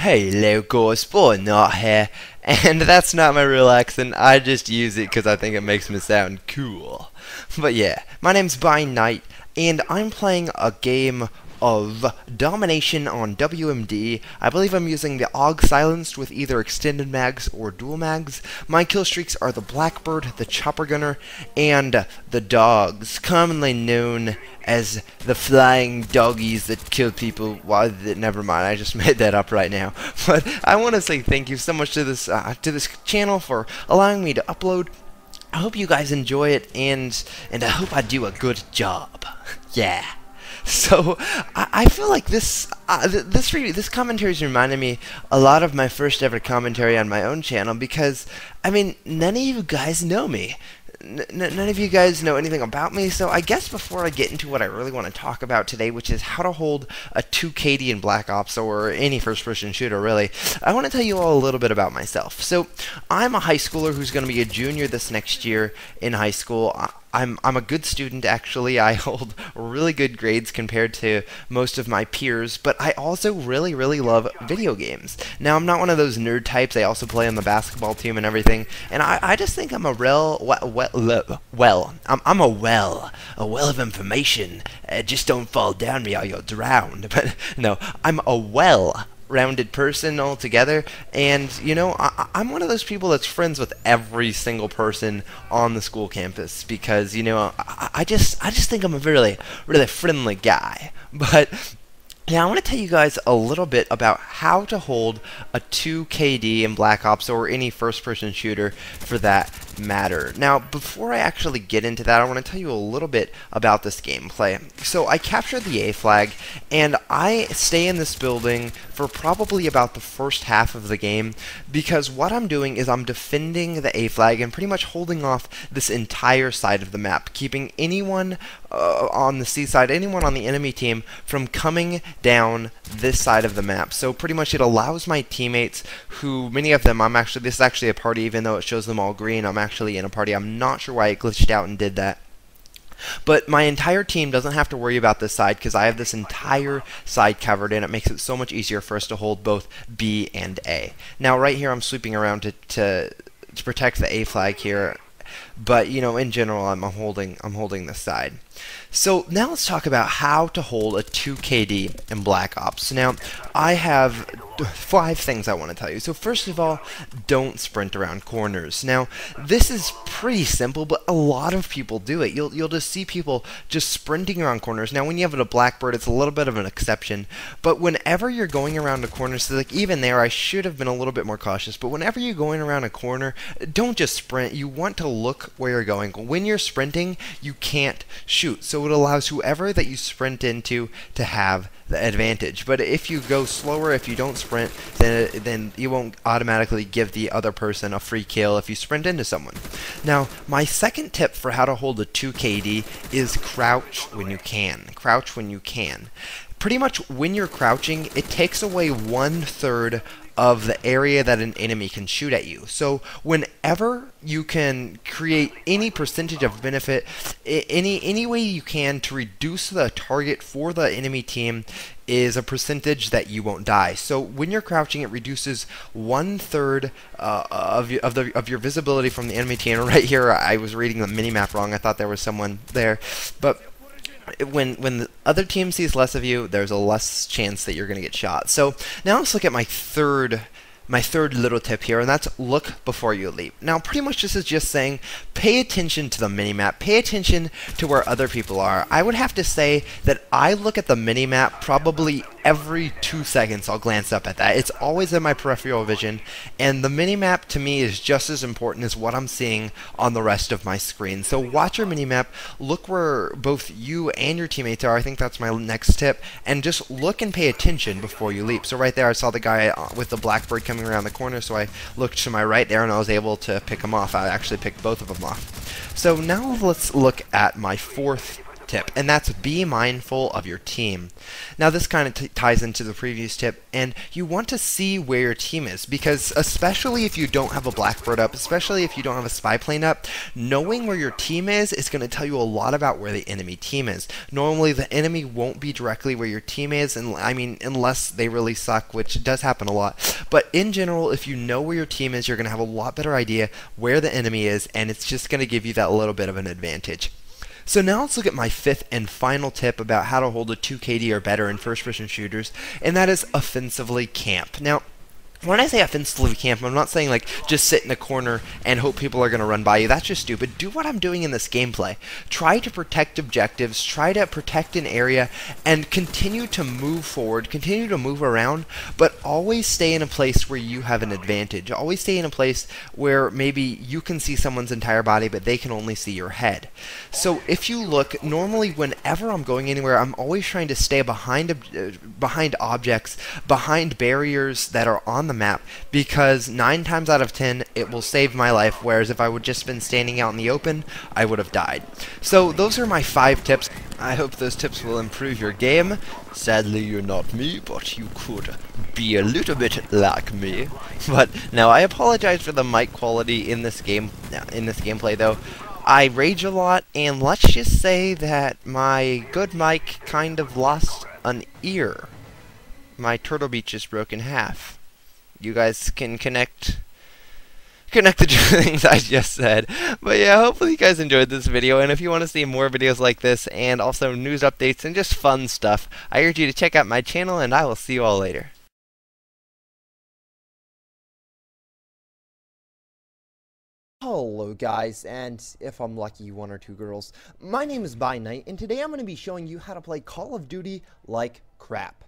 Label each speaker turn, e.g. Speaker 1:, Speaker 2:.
Speaker 1: Hello, CodByNight here, and that's not my real accent. I just use it because I think it makes me sound cool. But yeah, my name's CodByNight, and I'm playing a game of domination on WMD. I believe I'm using the AUG silenced with either extended mags or dual mags. My kill streaks are the Blackbird, the Chopper Gunner, and the Dogs, commonly known as the flying doggies that kill people. Well, never mind, I just made that up right now. But I want to say thank you so much to this channel for allowing me to upload. I hope you guys enjoy it, and I hope I do a good job. Yeah. So I feel like this commentary is reminding me a lot of my first ever commentary on my own channel, because I mean, none of you guys know me. None of you guys know anything about me, so I guess before I get into what I really want to talk about today, which is how to hold a 2 KD in Black Ops, or any first-person shooter really, I want to tell you all a little bit about myself. So, I'm a high schooler who's going to be a junior this next year in high school. I'm a good student, actually. I hold really good grades compared to most of my peers, but I also really love video games. Now, I'm not one of those nerd types. I also play on the basketball team and everything, and I just think I'm a I'm a well of information. Just don't fall down me or you'll drown. But no, I'm a well-rounded person altogether, and you know, I'm one of those people that's friends with every single person on the school campus, because you know, I just think I'm a really friendly guy. But yeah, I want to tell you guys a little bit about how to hold a 2 KD in Black Ops, or any first-person shooter for that matter. Now, before I actually get into that, I want to tell you a little bit about this gameplay. So, I captured the A flag, and I stay in this building for probably about the first half of the game, because what I'm doing is I'm defending the A flag and pretty much holding off this entire side of the map, keeping anyone on the C side, anyone on the enemy team, from coming down this side of the map. So pretty much it allows my teammates, who many of them, this is actually a party, even though it shows them all green, I'm actually in a party. I'm not sure why it glitched out and did that. But my entire team doesn't have to worry about this side, because I have this entire side covered, and it makes it so much easier for us to hold both B and A. Now right here I'm sweeping around to protect the A flag here, but you know, in general I'm holding this side. So now let's talk about how to hold a 2 KD in Black Ops. Now, I have 5 things I want to tell you. So first of all, don't sprint around corners. Now, this is pretty simple, but a lot of people do it. You'll just see people just sprinting around corners. Now, when you have a Blackbird, it's a little bit of an exception, but whenever you're going around a corner, so like even there, I should have been a little bit more cautious, but whenever you're going around a corner, don't just sprint. You want to look where you're going. When you're sprinting, you can't shoot, so it allows whoever that you sprint into to have the advantage. But if you go slower, if you don't sprint, then you won't automatically give the other person a free kill if you sprint into someone. Now, my second tip for how to hold a 2 KD is crouch when you can. Crouch when you can. Pretty much when you're crouching, it takes away 1/3 of the area that an enemy can shoot at you. So whenever you can create any percentage of benefit, any way you can to reduce the target for the enemy team, is a percentage that you won't die. So when you're crouching, it reduces 1/3 of your visibility from the enemy team. Right here, I was reading the minimap wrong. I thought there was someone there, but when the other team sees less of you, there's a less chance that you're going to get shot. So now let's look at my third little tip here, and that's look before you leap. Now, pretty much this is just saying pay attention to the minimap, pay attention to where other people are. I would have to say that I look at the minimap probably every 2 seconds. I'll glance up at that. It's always in my peripheral vision, and the minimap to me is just as important as what I'm seeing on the rest of my screen. So watch your minimap, look where both you and your teammates are. I think that's my next tip, and just look and pay attention before you leap. So right there I saw the guy with the Blackbird coming around the corner, so I looked to my right there and I was able to pick him off. I actually picked both of them off. So now let's look at my fourth tip, and that's be mindful of your team. Now this kind of ties into the previous tip, and you want to see where your team is, because especially if you don't have a Blackbird up, especially if you don't have a spy plane up, knowing where your team is going to tell you a lot about where the enemy team is. Normally the enemy won't be directly where your team is, and I mean unless they really suck, which does happen a lot, but in general if you know where your team is, you're going to have a lot better idea where the enemy is, and it's just going to give you that little bit of an advantage. So now let's look at my fifth and final tip about how to hold a 2 KD or better in first-person shooters, and that is offensively camp. Now, when I say offensively camp, I'm not saying like just sit in a corner and hope people are going to run by you. That's just stupid. Do what I'm doing in this gameplay. Try to protect objectives, try to protect an area, and continue to move forward, continue to move around, but always stay in a place where you have an advantage. Always stay in a place where maybe you can see someone's entire body, but they can only see your head. So if you look, normally whenever I'm going anywhere, I'm always trying to stay behind objects, behind barriers that are on the map, because 9 times out of 10 it will save my life, whereas if I would just been standing out in the open, I would have died. So those are my 5 tips. I hope those tips will improve your game. Sadly you're not me, but you could be a little bit like me. But now I apologize for the mic quality in this gameplay though. I rage a lot, and let's just say that my good mic kind of lost an ear. My Turtle Beach just broke in half. You guys can connect the two things I just said. But yeah, hopefully you guys enjoyed this video, and if you want to see more videos like this, and also news updates and just fun stuff, I urge you to check out my channel, and I will see you all later.
Speaker 2: Hello guys, and if I'm lucky, 1 or 2 girls. My name is CodByNight, and today I'm going to be showing you how to play Call of Duty like crap.